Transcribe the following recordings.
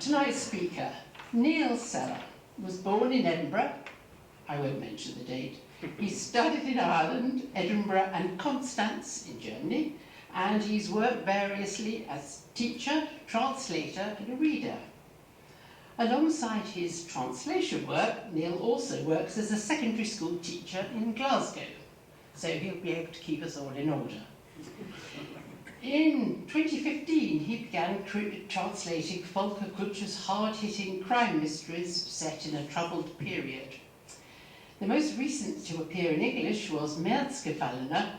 Tonight's speaker, Niall Sellar, was born in Edinburgh. I won't mention the date. He studied in Ireland, Edinburgh and Constance in Germany, and he's worked variously as teacher, translator and a reader. Alongside his translation work, Niall also works as a secondary school teacher in Glasgow, so he'll be able to keep us all in order. In 2015, he began translating Volker Kutscher's hard-hitting crime mysteries set in a troubled period. The most recent to appear in English was Märzgefallener,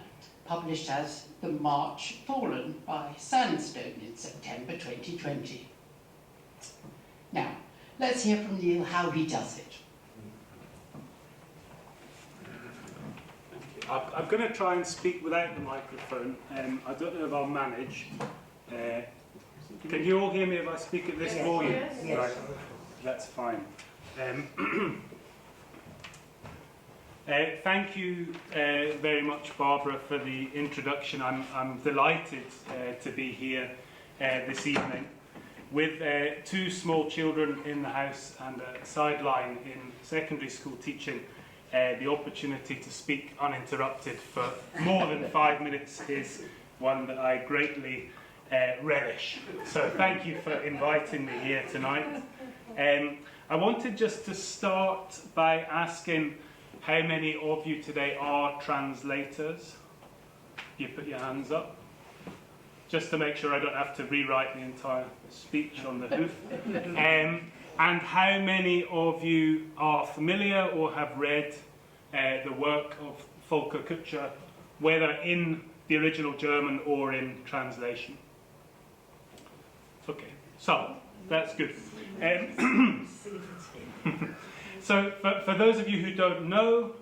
published as The March Fallen by Sandstone in September 2020. Now, let's hear from Niall how he does it. I'm going to try and speak without the microphone. I don't know if I'll manage. Can you all hear me if I speak at this volume? Yes. Right, that's fine. Thank you very much, Barbara, for the introduction. I'm delighted to be here this evening with two small children in the house and a sideline in secondary school teaching. The opportunity to speak uninterrupted for more than 5 minutes is one that I greatly relish. So thank you for inviting me here tonight. I wanted just to start by asking how many of you today are translators? You put your hands up. Just to make sure I don't have to rewrite the entire speech on the hoof. And how many of you are familiar or have read the work of Volker Kutscher, whether in the original German or in translation? Okay, so that's good. So for those of you who don't know,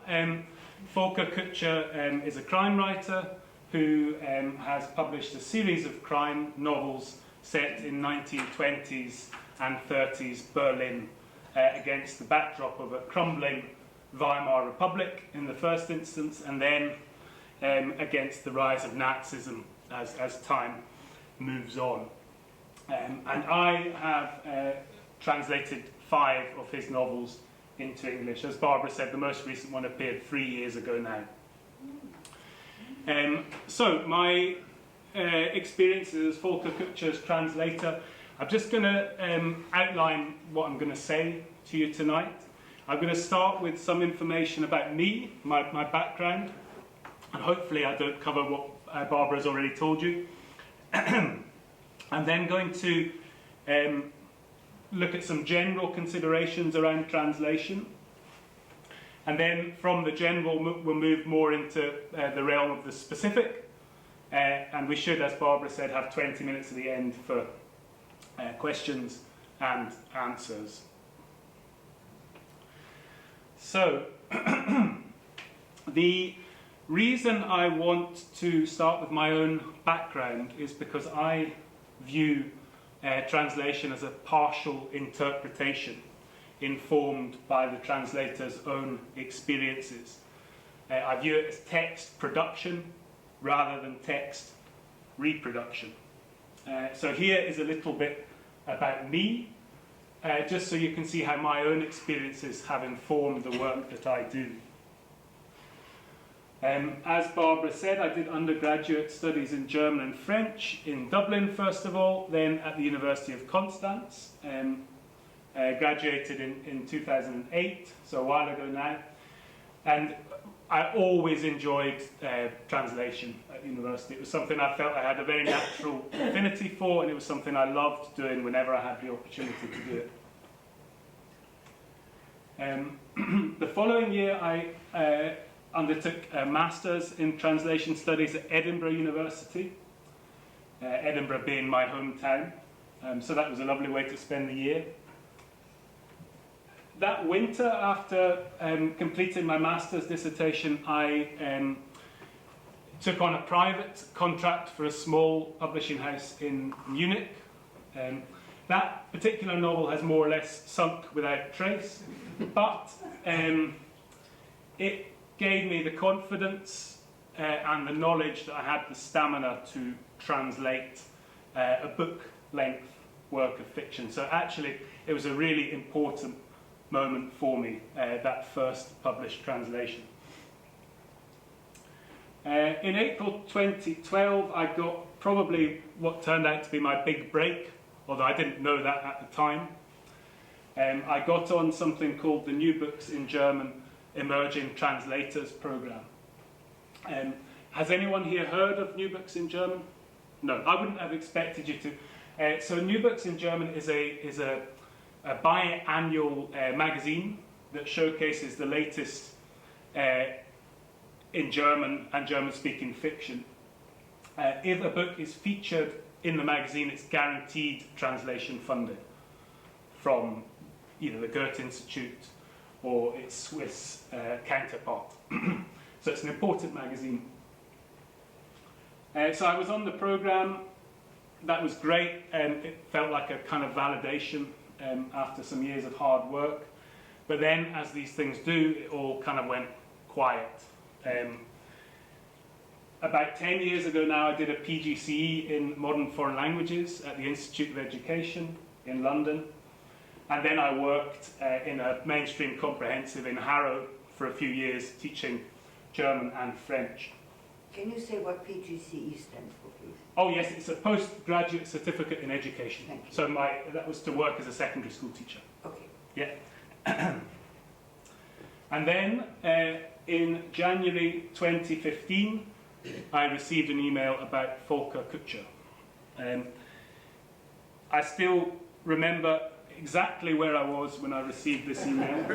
Volker Kutscher is a crime writer who has published a series of crime novels set in 1920s and 30s Berlin against the backdrop of a crumbling Weimar Republic in the first instance, and then against the rise of Nazism as time moves on. And I have translated 5 of his novels into English. As Barbara said, the most recent one appeared 3 years ago now. So my experiences as Volker Kutscher's translator, I'm just going to outline what I'm going to say to you tonight. I'm going to start with some information about me, my background, and hopefully I don't cover what Barbara's already told you. I'm then going to look at some general considerations around translation. And then from the general, we'll move more into the realm of the specific. And we should, as Barbara said, have 20 minutes at the end for questions and answers. So, the reason I want to start with my own background is because I view translation as a partial interpretation informed by the translator's own experiences. I view it as text production rather than text reproduction. So here is a little bit about me, just so you can see how my own experiences have informed the work that I do. As Barbara said, I did undergraduate studies in German and French in Dublin first of all, then at the University of Constance. Graduated in 2008, so a while ago now. And I always enjoyed translation at university. It was something I felt I had a very natural affinity for, and it was something I loved doing whenever I had the opportunity to do it. The following year, I undertook a master's in translation studies at Edinburgh University, Edinburgh being my hometown. So that was a lovely way to spend the year. That winter, after completing my master's dissertation, I took on a private contract for a small publishing house in Munich. That particular novel has more or less sunk without trace, but it gave me the confidence and the knowledge that I had the stamina to translate a book-length work of fiction. So actually, it was a really important moment for me, that first published translation. In April 2012, I got probably what turned out to be my big break, although I didn't know that at the time. I got on something called the New Books in German Emerging Translators Programme. Has anyone here heard of New Books in German? No, I wouldn't have expected you to. So New Books in German is a biannual magazine that showcases the latest in German and German-speaking fiction. If a book is featured in the magazine, it's guaranteed translation funding from either the Goethe Institute or its Swiss counterpart. So it's an important magazine. So I was on the programme. That was great, and it felt like a kind of validation after some years of hard work. But then, as these things do, it all kind of went quiet. About 10 years ago now, I did a PGCE in Modern Foreign Languages at the Institute of Education in London. And then I worked in a mainstream comprehensive in Harrow for a few years, teaching German and French. Can you say what PGCE stands for, please? Oh yes, it's a postgraduate certificate in education. Thank you. So that was to work as a secondary school teacher. Okay. Yeah. And then in January 2015, I received an email about Volker Kutscher. I still remember exactly where I was when I received this email.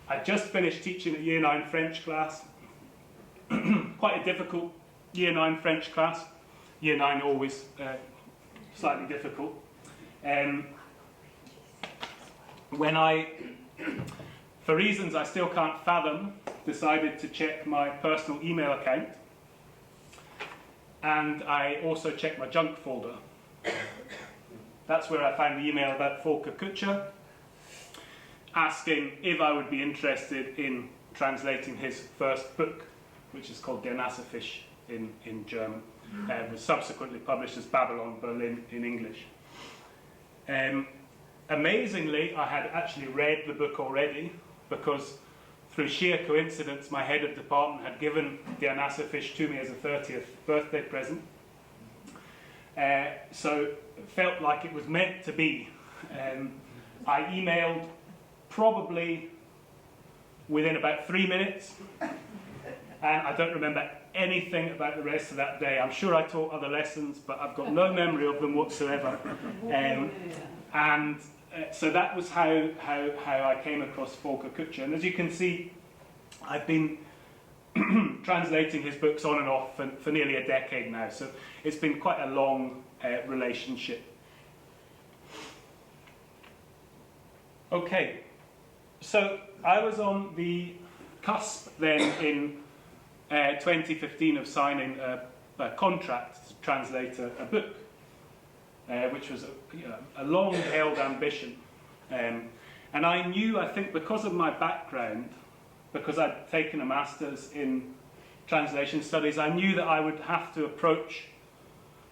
I just finished teaching a Year 9 French class. Quite a difficult Year 9 French class. Year 9 always slightly difficult. When I, for reasons I still can't fathom, decided to check my personal email account, and I also checked my junk folder. That's where I found the email about Volker Kutscher, asking if I would be interested in translating his first book, which is called Der Nassefisch in German, and was subsequently published as Babylon Berlin in English. Amazingly, I had actually read the book already, because through sheer coincidence, my head of department had given Der Nassefisch to me as a 30th birthday present. So it felt like it was meant to be. I emailed probably within about 3 minutes, and I don't remember anything about the rest of that day. I'm sure I taught other lessons, but I've got no memory of them whatsoever. So that was how I came across Volker Kutscher. And as you can see, I've been translating his books on and off for nearly a decade now. So it's been quite a long relationship. Okay, so I was on the cusp then in 2015 of signing a contract to translate a book, which was a long-held ambition. And I knew, I think because of my background, because I'd taken a master's in translation studies, I knew that I would have to approach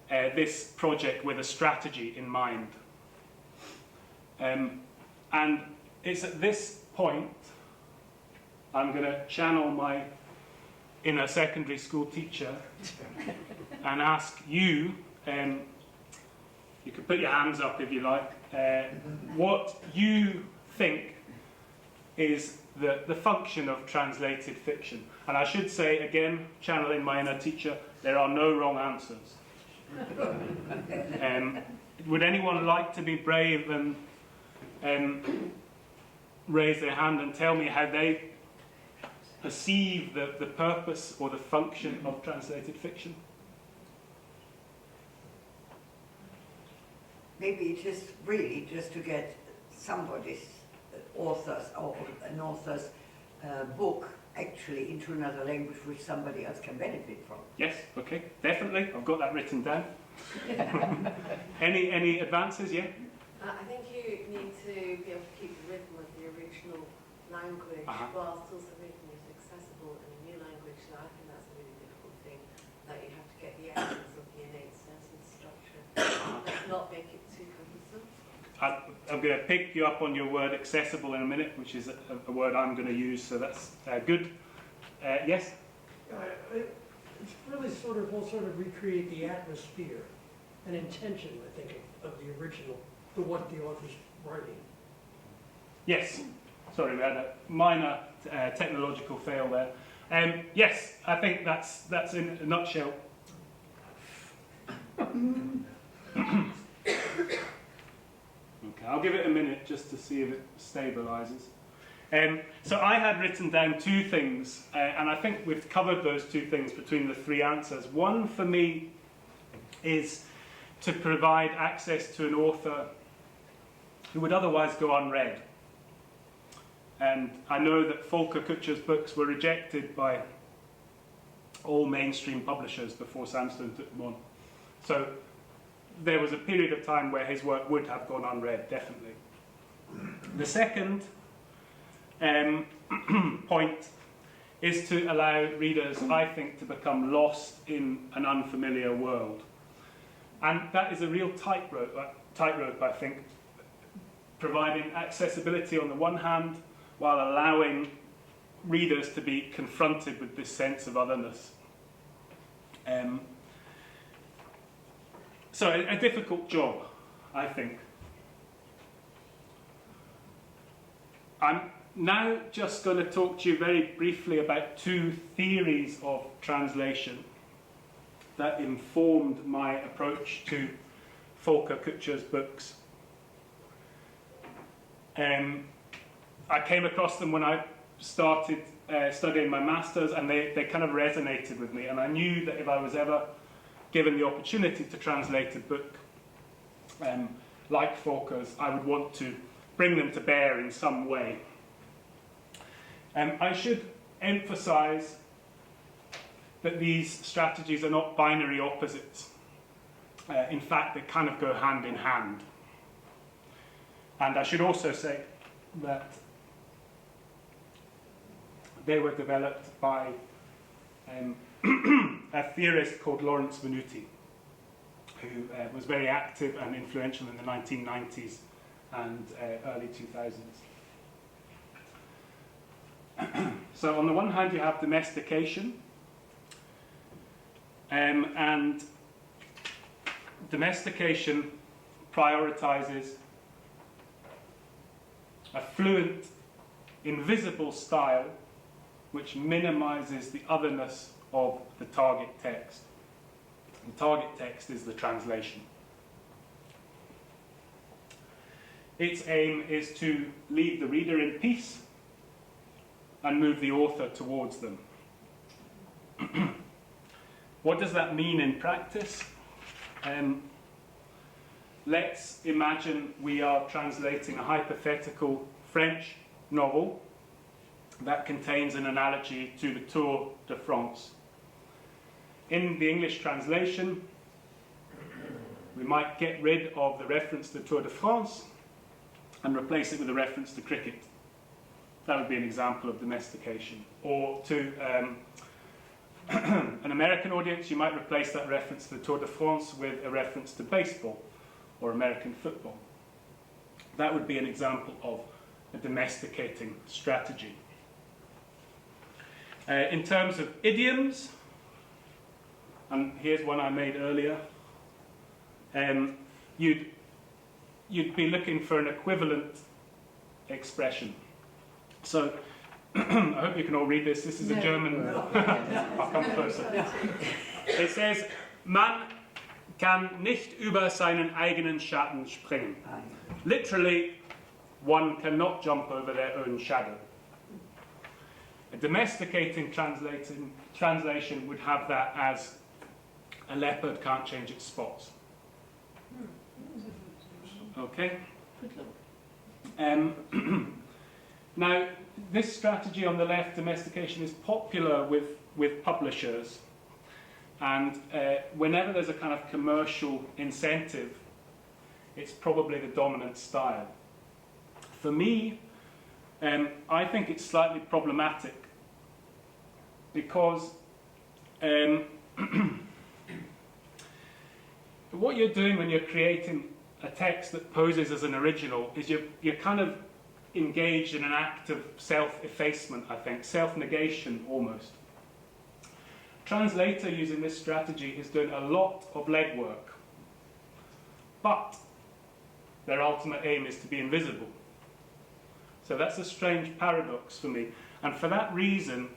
this project with a strategy in mind. And it's at this point I'm going to channel my inner secondary school teacher and ask you, you can put your hands up if you like, what you think is the function of translated fiction. And I should say, again, channeling my inner teacher, there are no wrong answers. Would anyone like to be brave and raise their hand and tell me how they perceive the purpose or the function of translated fiction? Maybe it is really just to get somebody's author's or an author's book actually into another language which somebody else can benefit from. Yes, okay, definitely. I've got that written down. Any advances, yeah? I think you need to be able to keep the rhythm of the original language whilst also making it accessible in a new language. So I think that's a really difficult thing, that you have to get the essence of the innate sentence structure I'm going to pick you up on your word accessible in a minute, which is a word I'm going to use, so that's good. Yes? It's really will sort of recreate the atmosphere and intention, I think, of the original, the what the author's writing. Yes. Sorry, we had a minor technological fail there. Yes, I think that's in a nutshell. Okay, I'll give it a minute just to see if it stabilizes. So I had written down two things, and I think we've covered those two things between the three answers. One for me is to provide access to an author who would otherwise go unread. And I know that Volker Kutscher's books were rejected by all mainstream publishers before Sandstone took them on. So there was a period of time where his work would have gone unread, definitely. The second point is to allow readers, I think, to become lost in an unfamiliar world. And that is a real tightrope, I think, providing accessibility on the one hand, while allowing readers to be confronted with this sense of otherness. So a difficult job, I think. I'm now just going to talk to you very briefly about two theories of translation that informed my approach to Volker Kutscher's books. I came across them when I started studying my master's, and they kind of resonated with me, and I knew that if I was ever given the opportunity to translate a book like Volker's, I would want to bring them to bear in some way. I should emphasize that these strategies are not binary opposites. In fact, they kind of go hand in hand. And I should also say that they were developed by a theorist called Lawrence Venuti, who was very active and influential in the 1990s and early 2000s. So on the one hand you have domestication, and domestication prioritizes a fluent, invisible style which minimizes the otherness of the target text. The target text is the translation. Its aim is to leave the reader in peace and move the author towards them. What does that mean in practice? Let's imagine we are translating a hypothetical French novel that contains an analogy to the Tour de France. In the English translation, we might get rid of the reference to Tour de France and replace it with a reference to cricket. That would be an example of domestication. Or to an American audience, you might replace that reference to the Tour de France with a reference to baseball or American football. That would be an example of a domesticating strategy. In terms of idioms, and here's one I made earlier, you'd be looking for an equivalent expression. So, I hope you can all read this. This is a German. I'll come closer. It says, "Man kann nicht über seinen eigenen Schatten springen." Literally, one cannot jump over their own shadow. A domesticating translation would have that as a leopard can't change its spots. Okay? Now, this strategy on the left, domestication, is popular with publishers. And whenever there's a kind of commercial incentive, it's probably the dominant style. For me, I think it's slightly problematic because what you're doing when you're creating a text that poses as an original is you're kind of engaged in an act of self-effacement, I think, self-negation almost. Translator using this strategy is doing a lot of legwork, but their ultimate aim is to be invisible. So that's a strange paradox for me, and for that reason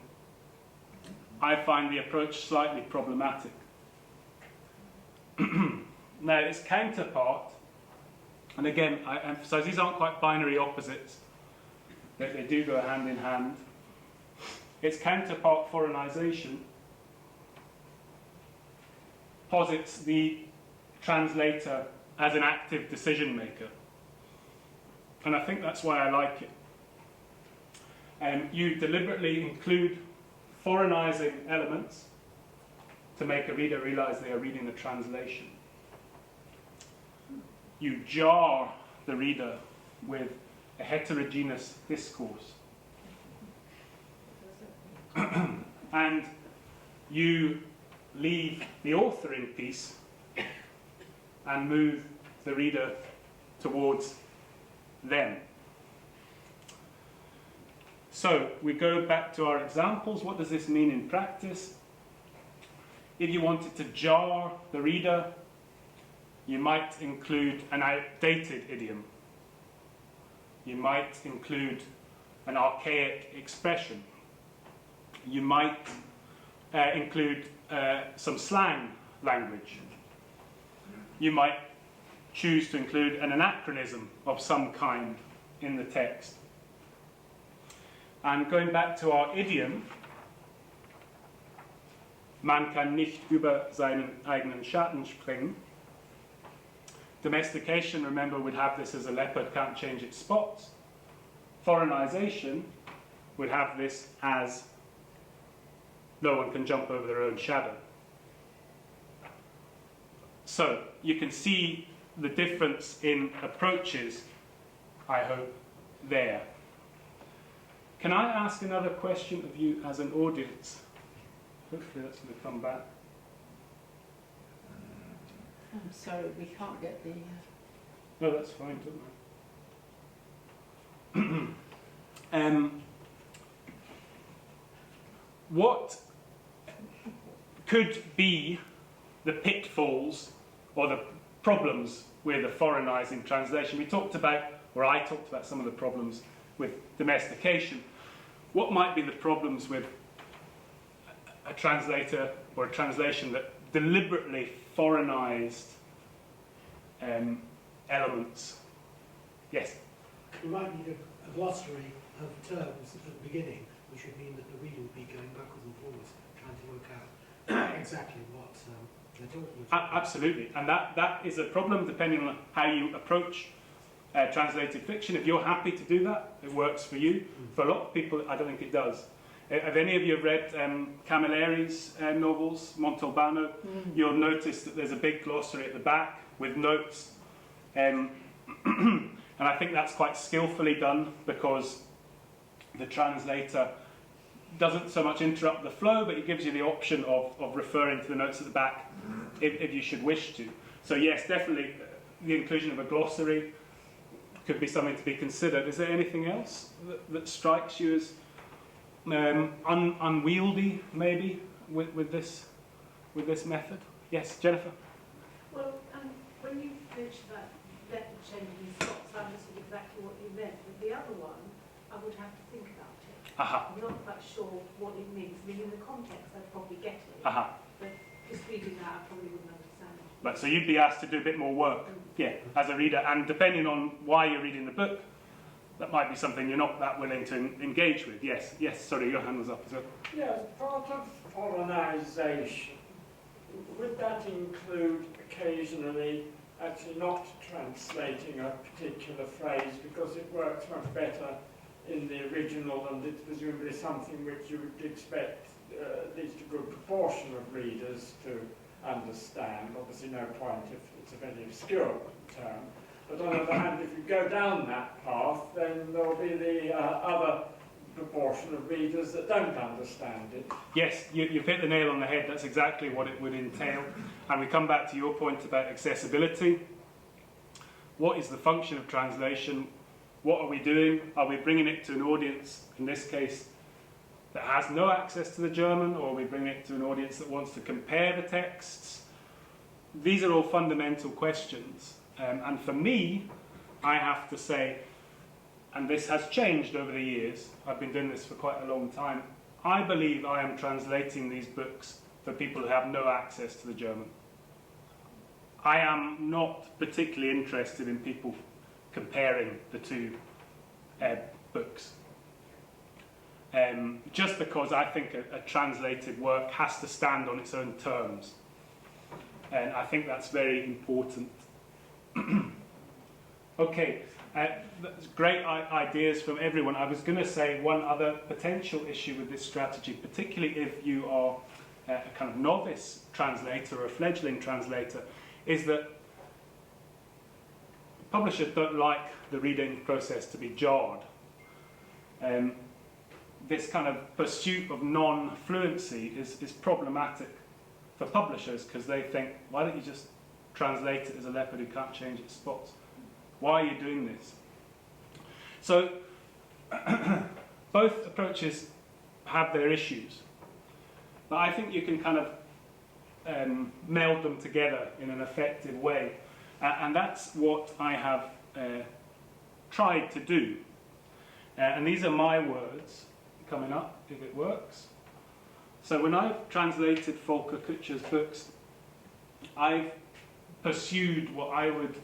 I find the approach slightly problematic. Now its counterpart, and again I emphasise these aren't quite binary opposites, they do go hand in hand. Its counterpart, foreignization, posits the translator as an active decision maker. And I think that's why I like it. You deliberately include foreignizing elements to make a reader realise they are reading the translation. You jar the reader with a heterogeneous discourse. And you leave the author in peace and move the reader towards them. So we go back to our examples. What does this mean in practice? If you wanted to jar the reader, you might include an outdated idiom. You might include an archaic expression. You might include some slang language. You might choose to include an anachronism of some kind in the text. And going back to our idiom, man kann nicht über seinen eigenen Schatten springen. Domestication, remember, would have this as a leopard can't change its spots. Foreignization would have this as no one can jump over their own shadow. So you can see the difference in approaches, I hope, there. Can I ask another question of you as an audience? Hopefully that's going to come back. I'm sorry, we can't get the... No, that's fine, don't worry. What could be the pitfalls or the problems with a foreignizing translation? We talked about, or I talked about some of the problems with domestication. What might be the problems with a translator or a translation that deliberately foreignized elements? Yes? You might need a glossary of terms at the beginning, which would mean that the reader would be going backwards and forwards, trying to work out exactly what they're talking about. Absolutely, and that is a problem depending on how you approach translated fiction. If you're happy to do that, it works for you. For a lot of people, I don't think it does. Have any of you read Camilleri's novels, Montalbano? You'll notice that there's a big glossary at the back with notes. And I think that's quite skillfully done because the translator doesn't so much interrupt the flow, but it gives you the option of referring to the notes at the back if you should wish to. So yes, definitely the inclusion of a glossary could be something to be considered. Is there anything else that strikes you as unwieldy, maybe, with this method? Yes, Jennifer? Well, when you mentioned that leopard changing spots, I understood exactly what you meant. But the other one, I would have to think about it. I'm not quite sure what it means. I mean, in the context, I'd probably get it. But just reading that, I probably wouldn't understand it. Right, so you'd be asked to do a bit more work, yeah, as a reader, and depending on why you're reading the book, that might be something you're not that willing to engage with. Yes, sorry, your hand was up as well. Yes, part of foreignization, would that include occasionally actually not translating a particular phrase because it works much better in the original and it's presumably something which you would expect at least a good proportion of readers to understand? Obviously no point if it's a very obscure term. But on the other hand, if you go down that path, then there will be the other proportion of readers that don't understand it. Yes, you've hit the nail on the head. That's exactly what it would entail. And we come back to your point about accessibility. what is the function of translation? What are we doing? Are we bringing it to an audience, in this case, that has no access to the German, or are we bringing it to an audience that wants to compare the texts? These are all fundamental questions. And for me, I have to say, and this has changed over the years, I've been doing this for quite a long time, I believe I am translating these books for people who have no access to the German. I am not particularly interested in people comparing the two books. Just because I think a translated work has to stand on its own terms. And I think that's very important. Okay, that's great ideas from everyone. I was going to say one other potential issue with this strategy, particularly if you are a kind of novice translator or a fledgling translator, is that publishers don't like the reading process to be jarred. This kind of pursuit of non-fluency is problematic for publishers, because they think, why don't you just translate it as a leopard who can't change its spots? Why are you doing this? So both approaches have their issues, but I think you can kind of meld them together in an effective way, and that's what I have tried to do. And these are my words coming up, if it works. So when I've translated Volker Kutscher's books, I've pursued what I would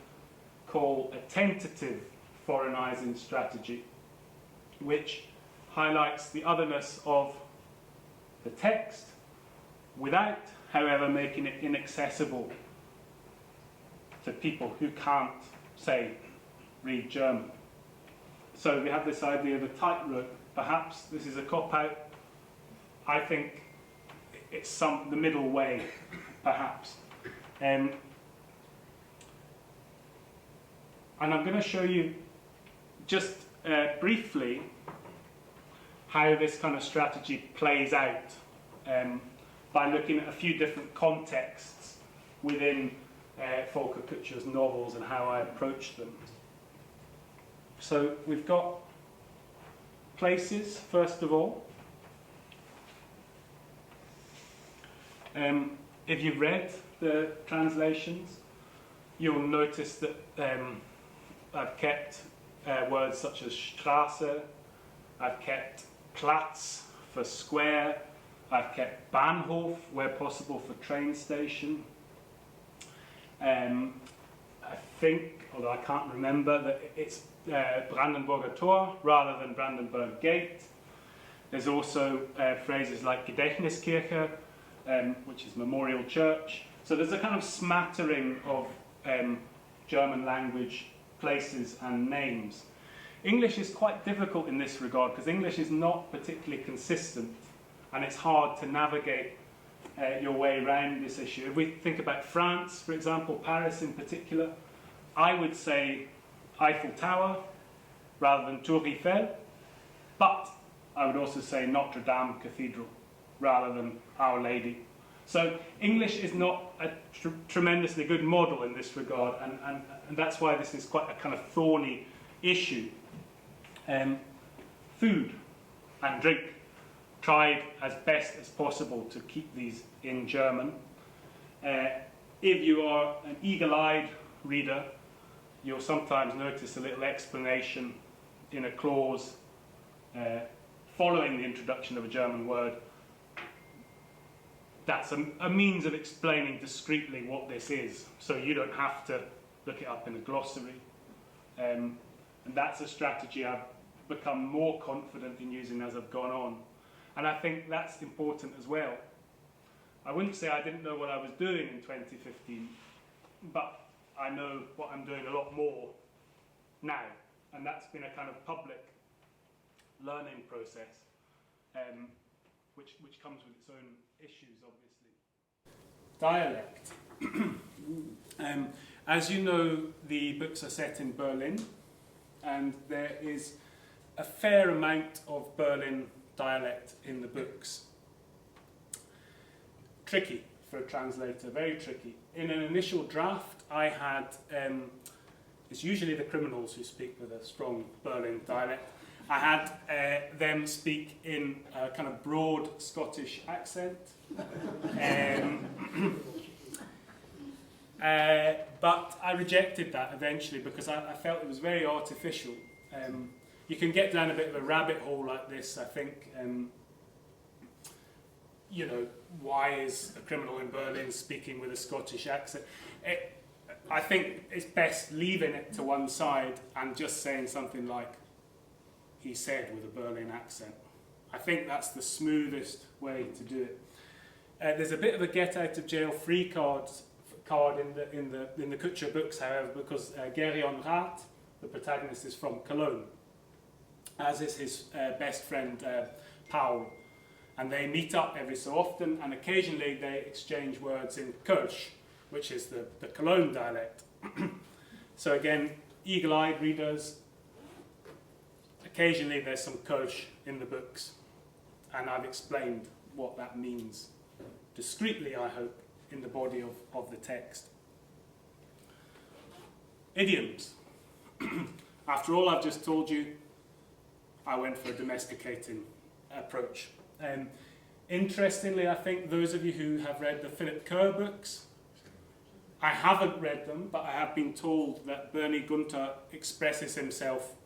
call a tentative foreignizing strategy, which highlights the otherness of the text without, however, making it inaccessible to people who can't, say, read German. So we have this idea of a tightrope. Perhaps this is a cop-out. I think it's the middle way, perhaps. And I'm going to show you just briefly how this kind of strategy plays out by looking at a few different contexts within Volker Kutscher's novels and how I approach them. So we've got places, first of all. If you've read the translations, you'll notice that I've kept words such as Straße, I've kept Platz for square, I've kept Bahnhof, where possible, for train station. I think, although I can't remember, that it's Brandenburger Tor rather than Brandenburg Gate. There's also phrases like Gedächtniskirche, which is Memorial Church. So there's a kind of smattering of German language places and names. English is quite difficult in this regard because English is not particularly consistent, and it's hard to navigate your way around this issue. If we think about France, for example, Paris in particular, I would say Eiffel Tower rather than Tour Eiffel, but I would also say Notre Dame Cathedral rather than Our Lady. So English is not a tremendously good model in this regard, and that's why this is quite a kind of thorny issue. Food and drink, tried as best as possible to keep these in German. If you are an eagle-eyed reader, you'll sometimes notice a little explanation in a clause following the introduction of a German word. That's a means of explaining discreetly what this is, so you don't have to look it up in a glossary. And that's a strategy I've become more confident in using as I've gone on. And I think that's important as well. I wouldn't say I didn't know what I was doing in 2015, but I know what I'm doing a lot more now. And that's been a kind of public learning process, which comes with its own issues, obviously. Dialect. As you know, the books are set in Berlin, and there is a fair amount of Berlin dialect in the books. Tricky for a translator, very tricky. In an initial draft, I had it's usually the criminals who speak with a strong Berlin dialect. I had them speak in a kind of broad Scottish accent. But I rejected that eventually because I felt it was very artificial. You can get down a bit of a rabbit hole like this, I think. You know, why is a criminal in Berlin speaking with a Scottish accent? I think it's best leaving it to one side and just saying something like, he said with a Berlin accent. I think that's the smoothest way to do it. There's a bit of a get out of jail free card in the Kutscher books, however, because Gereon Rath, the protagonist, is from Cologne, as is his best friend Paul, and they meet up every so often, and occasionally they exchange words in Kölsch, which is the Cologne dialect. So again, eagle-eyed readers, occasionally there's some Kölsch in the books, and I've explained what that means discreetly, I hope, in the body of the text. Idioms. After all I've just told you, I went for a domesticating approach. Interestingly, I think those of you who have read the Philip Kerr books, I haven't read them, but I have been told that Bernie Gunther expresses himself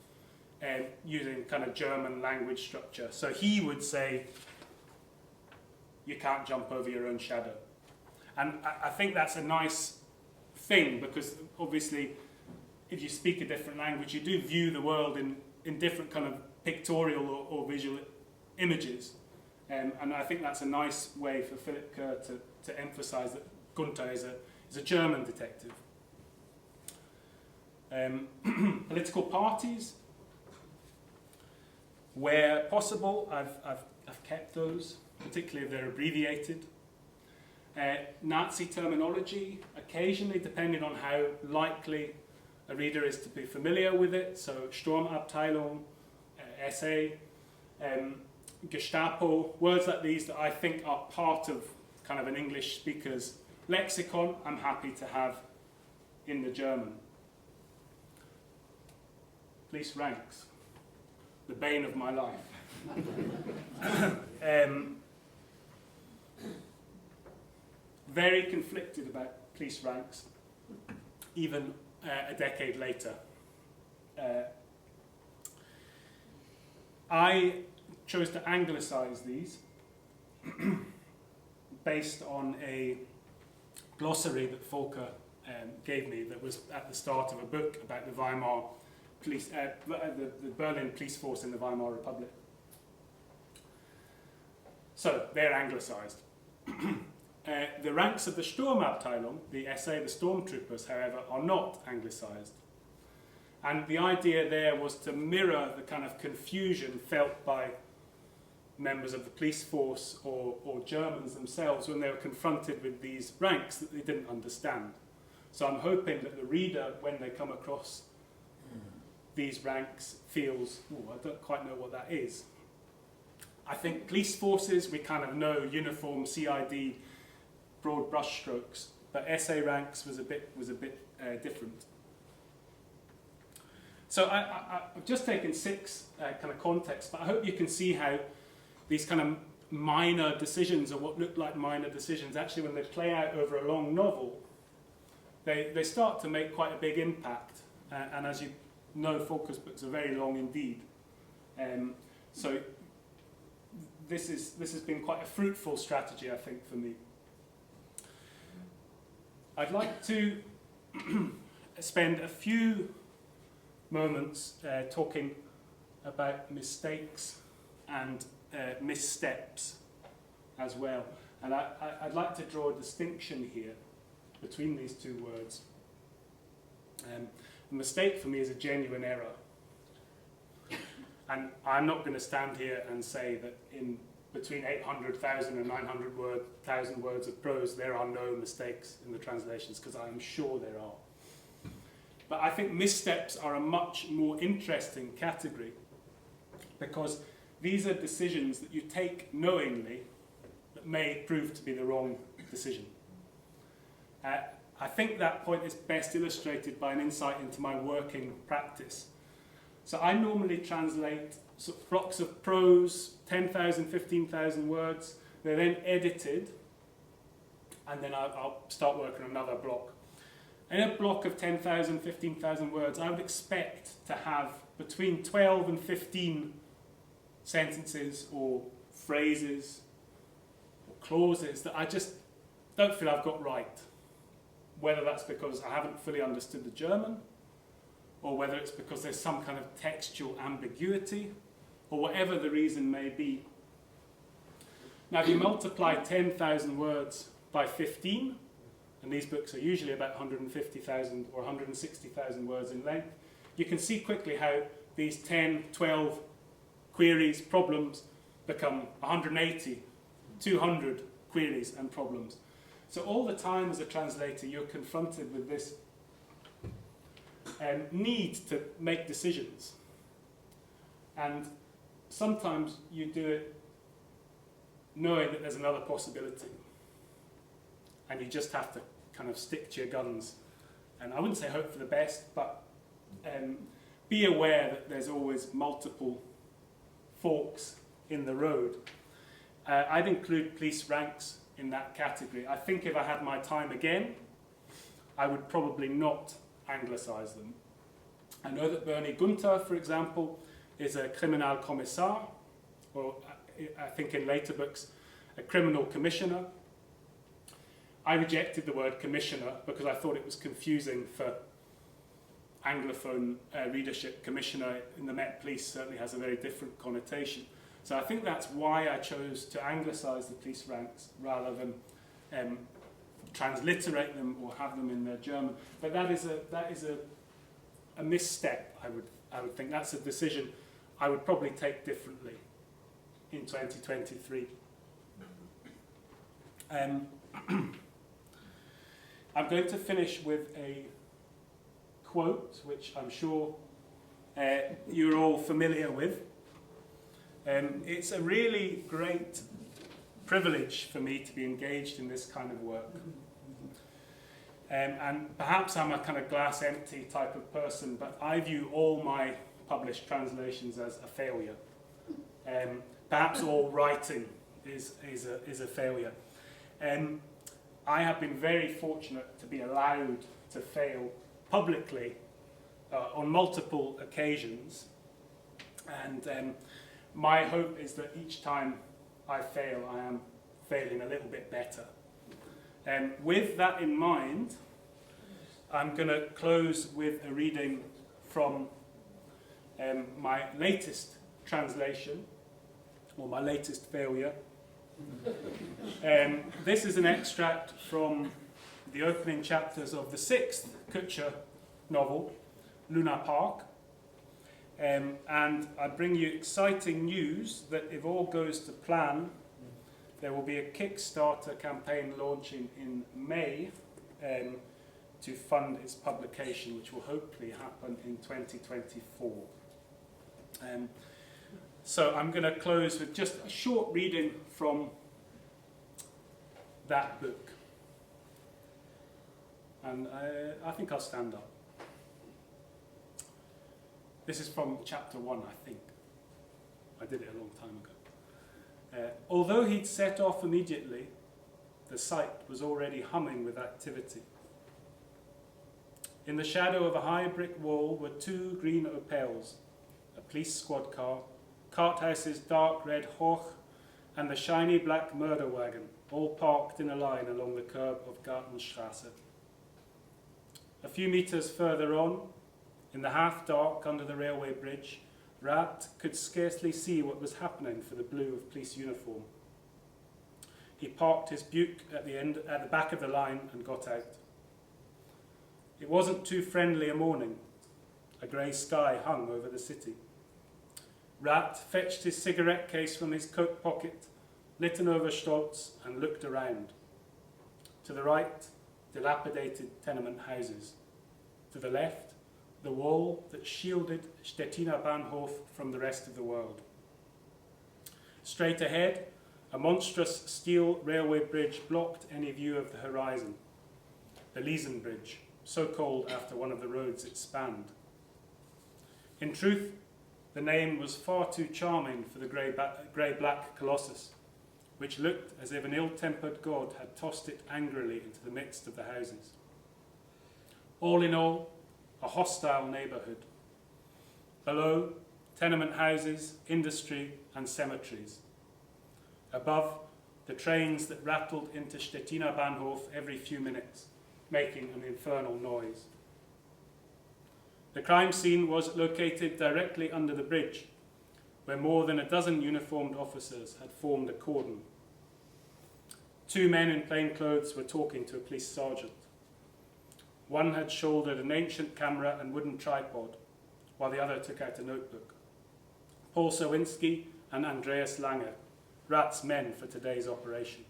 using kind of German language structure. So he would say, you can't jump over your own shadow. And I think that's a nice thing, because obviously if you speak a different language, you do view the world in different kind of pictorial or visual images. And I think that's a nice way for Philip Kerr to emphasize that Gunther is a German detective. Political parties, where possible, I've kept those, particularly if they're abbreviated. Nazi terminology, occasionally, depending on how likely a reader is to be familiar with it. So Sturmabteilung, SA, Gestapo, words like these that I think are part of kind of an English speaker's lexicon, I'm happy to have in the German. Police ranks, the bane of my life. Very conflicted about police ranks, even a decade later. I chose to anglicise these based on a glossary that Volker gave me that was at the start of a book about the Weimar police, the Berlin police force in the Weimar Republic. So they're anglicised. The ranks of the Sturmabteilung, the SA, the stormtroopers, however, are not anglicised. And the idea there was to mirror the kind of confusion felt by members of the police force or Germans themselves when they were confronted with these ranks that they didn't understand. So I'm hoping that the reader, when they come across these ranks, feels, oh, I don't quite know what that is. I think police forces, we kind of know uniform, CID, broad brushstrokes, but SA ranks was a bit different. So I've just taken 6 kind of contexts, but I hope you can see how these kind of minor decisions, or what look like minor decisions, actually when they play out over a long novel, they start to make quite a big impact. And as you know, Volker's books are very long indeed. So this has been quite a fruitful strategy, I think, for me. I'd like to spend a few moments talking about mistakes and missteps as well. And I'd like to draw a distinction here between these two words. A mistake for me is a genuine error. And I'm not going to stand here and say that in between 800,000 and 900,000 words of prose there are no mistakes in the translations, because I am sure there are. But I think missteps are a much more interesting category, because these are decisions that you take knowingly that may prove to be the wrong decision. I think think that point is best illustrated by an insight into my working practice. So I normally translate sort of blocks of prose, 10,000, 15,000 words. They're then edited, and then I'll start working on another block. In a block of 10,000, 15,000 words, I would expect to have between 12 and 15 sentences or phrases or clauses that I just don't feel I've got right. Whether that's because I haven't fully understood the German, or whether it's because there's some kind of textual ambiguity, or whatever the reason may be. Now, if you multiply 10,000 words by 15, and these books are usually about 150,000 or 160,000 words in length, you can see quickly how these 10, 12 queries, problems, become 180, 200 queries and problems. So all the time as a translator, you're confronted with this need to make decisions. And sometimes you do it knowing that there's another possibility. And you just have to kind of stick to your guns. And I wouldn't say hope for the best, but be aware that there's always multiple forks in the road. I'd include police ranks in that category. I think if I had my time again, I would probably not anglicise them. I know that Bernie Gunther, for example, is a Kriminalkommissar, or I think in later books, a criminal commissioner. I rejected the word commissioner because I thought it was confusing for Anglophone readership. Commissioner in the Met Police certainly has a very different connotation. So I think that's why I chose to anglicise the police ranks rather than transliterate them or have them in their German. But that is a misstep, I would think. That's a decision I would probably take differently in 2023. I'm going to finish with a quote, which I'm sure you're all familiar with. It's a really great privilege for me to be engaged in this kind of work. And perhaps I'm a kind of glass empty type of person, but I view all my published translations as a failure. Perhaps all writing is a failure. I have been very fortunate to be allowed to fail publicly on multiple occasions, and my hope is that each time I fail, I am failing a little bit better. With that in mind, I'm going to close with a reading from my latest translation, or my latest failure. This is an extract from the opening chapters of the 6th Kutscher novel, Luna Park. And I bring you exciting news that if all goes to plan, there will be a Kickstarter campaign launching in May to fund its publication, which will hopefully happen in 2024. So I'm going to close with just a short reading from that book. And I think I'll stand up. This is from chapter 1, I think. I did it a long time ago. Although he'd set off immediately, the site was already humming with activity. In the shadow of a high brick wall were 2 green Opels, a police squad car, Carthouse's dark red Hoch, and the shiny black murder wagon, all parked in a line along the curb of Gartenstrasse. A few metres further on, in the half-dark under the railway bridge, Rath could scarcely see what was happening for the blue of police uniform. He parked his Buick at the back of the line and got out. It wasn't too friendly a morning. A grey sky hung over the city. Rath fetched his cigarette case from his coat pocket, lit an Overstolz, and looked around. To the right, dilapidated tenement houses. To the left, the wall that shielded Stettiner Bahnhof from the rest of the world. Straight ahead, a monstrous steel railway bridge blocked any view of the horizon. the Leeson Bridge, so called after one of the roads it spanned. In truth, the name was far too charming for the grey-black colossus, which looked as if an ill-tempered god had tossed it angrily into the midst of the houses. All in all, a hostile neighbourhood. Below, tenement houses, industry and cemeteries. Above, the trains that rattled into Stettiner Bahnhof every few minutes, making an infernal noise. The crime scene was located directly under the bridge, where more than a dozen uniformed officers had formed a cordon. 2 men in plain clothes were talking to a police sergeant. One had shouldered an ancient camera and wooden tripod, while the other took out a notebook. Paul Sawinski and Andreas Lange, Rath's men for today's operation.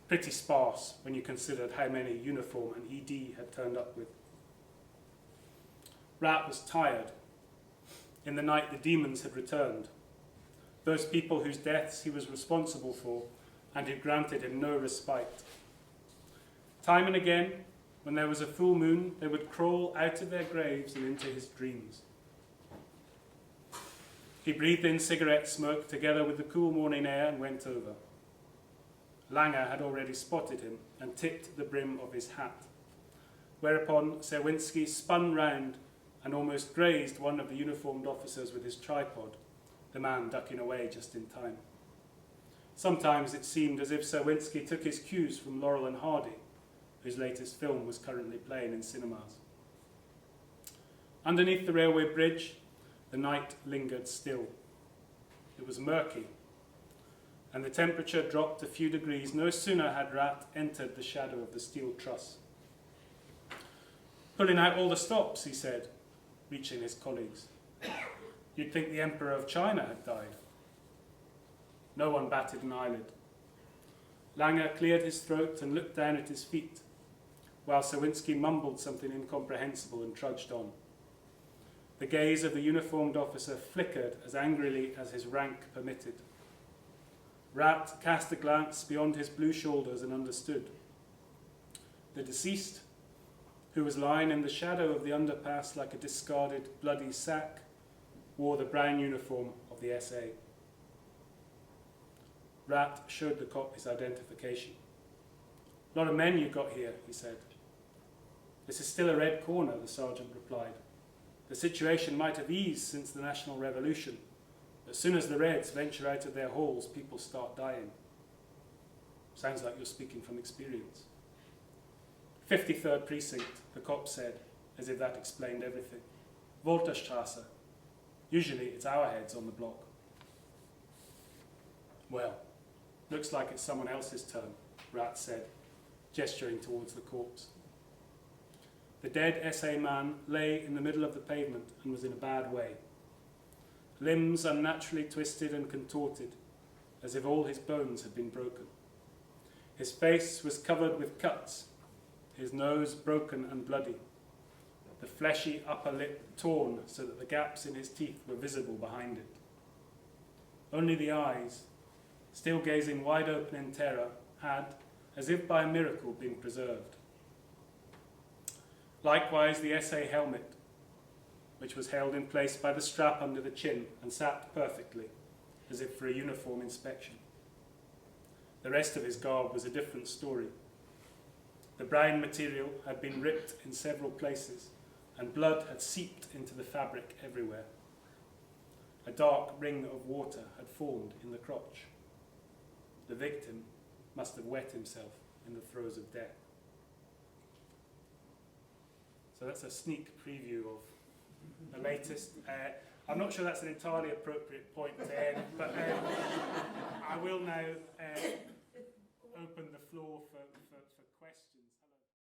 Pretty sparse when you considered how many uniform and ED had turned up with. Rath was tired. In the night the demons had returned. Those people whose deaths he was responsible for and who granted him no respite. Time and again, when there was a full moon, they would crawl out of their graves and into his dreams. He breathed in cigarette smoke together with the cool morning air and went over. Lange had already spotted him and tipped the brim of his hat, whereupon Sawinski spun round and almost grazed one of the uniformed officers with his tripod, the man ducking away just in time. Sometimes it seemed as if Sawinski took his cues from Laurel and Hardy, whose latest film was currently playing in cinemas. Underneath the railway bridge, the night lingered still. It was murky, and the temperature dropped a few degrees no sooner had Rath entered the shadow of the steel truss. "Pulling out all the stops," he said, reaching his colleagues. "You'd think the Emperor of China had died." No one batted an eyelid. Lange cleared his throat and looked down at his feet, while Sawinski mumbled something incomprehensible and trudged on. The gaze of the uniformed officer flickered as angrily as his rank permitted. Rath cast a glance beyond his blue shoulders and understood. The deceased, who was lying in the shadow of the underpass like a discarded bloody sack, wore the brown uniform of the SA. Rath showed the cop his identification. "Lot of men you got here," he said. "This is still a red corner," the sergeant replied. "The situation might have eased since the National Revolution. As soon as the Reds venture out of their holes, people start dying." "Sounds like you're speaking from experience." 53rd Precinct, the cop said, as if that explained everything. "Wolterstrasse. Usually it's our heads on the block." "Well, looks like it's someone else's turn," Rath said, gesturing towards the corpse. The dead SA man lay in the middle of the pavement and was in a bad way. Limbs unnaturally twisted and contorted, as if all his bones had been broken. His face was covered with cuts, his nose broken and bloody, the fleshy upper lip torn so that the gaps in his teeth were visible behind it. Only the eyes, still gazing wide open in terror, had, as if by a miracle, been preserved. Likewise the SA helmet, which was held in place by the strap under the chin and sat perfectly, as if for a uniform inspection. The rest of his garb was a different story. The brown material had been ripped in several places, and blood had seeped into the fabric everywhere. A dark ring of water had formed in the crotch. The victim must have wet himself in the throes of death. So that's a sneak preview of the latest. I'm not sure that's an entirely appropriate point to end, but I will now open the floor for